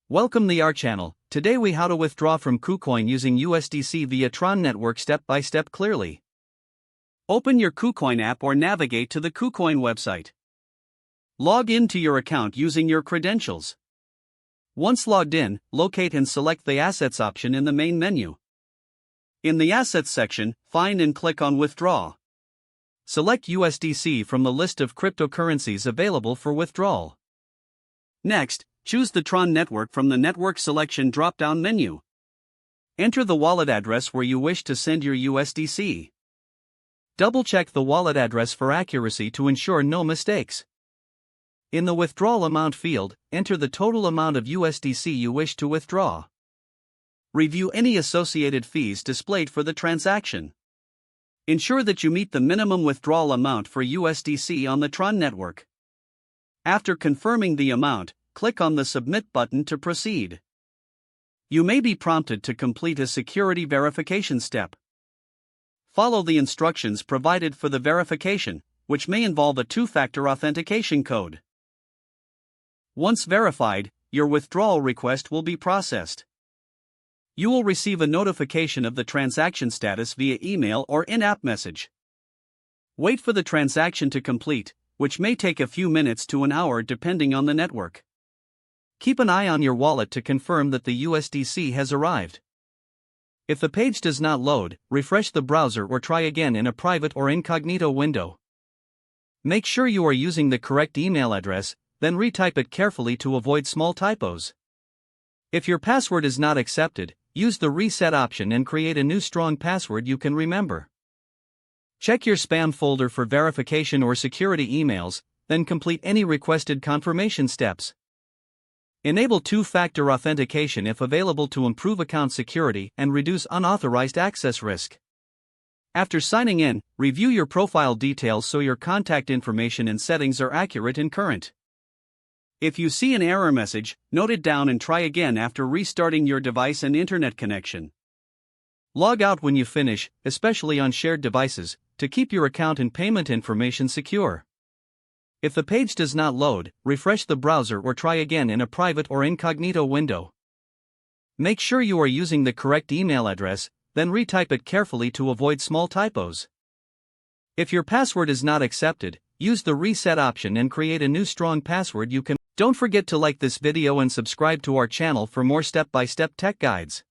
Welcome to our channel. Today we how to withdraw from KuCoin using USDC via TRON network step by step clearly. Open your KuCoin app or navigate to the KuCoin website. Log in to your account using your credentials. Once logged in, locate and select the Assets option in the main menu. In the Assets section, find and click on Withdraw. Select USDC from the list of cryptocurrencies available for withdrawal. Next, choose the TRON network from the Network Selection drop-down menu. Enter the wallet address where you wish to send your USDC. Double-check the wallet address for accuracy to ensure no mistakes. In the Withdrawal Amount field, enter the total amount of USDC you wish to withdraw. Review any associated fees displayed for the transaction. Ensure that you meet the minimum withdrawal amount for USDC on the TRON network. After confirming the amount, click on the Submit button to proceed. You may be prompted to complete a security verification step. Follow the instructions provided for the verification, which may involve a two-factor authentication code. Once verified, your withdrawal request will be processed. You will receive a notification of the transaction status via email or in-app message. Wait for the transaction to complete, which may take a few minutes to an hour depending on the network. Keep an eye on your wallet to confirm that the USDC has arrived. If the page does not load, refresh the browser or try again in a private or incognito window. Make sure you are using the correct email address, then retype it carefully to avoid small typos. If your password is not accepted, use the reset option and create a new strong password you can remember. Check your spam folder for verification or security emails, then complete any requested confirmation steps. Enable two-factor authentication if available to improve account security and reduce unauthorized access risk. After signing in, review your profile details so your contact information and settings are accurate and current. If you see an error message, note it down and try again after restarting your device and internet connection. Log out when you finish, especially on shared devices, to keep your account and payment information secure. If the page does not load, refresh the browser or try again in a private or incognito window. Make sure you are using the correct email address, then retype it carefully to avoid small typos. If your password is not accepted, use the reset option and create a new strong password you can. Don't forget to like this video and subscribe to our channel for more step-by-step tech guides.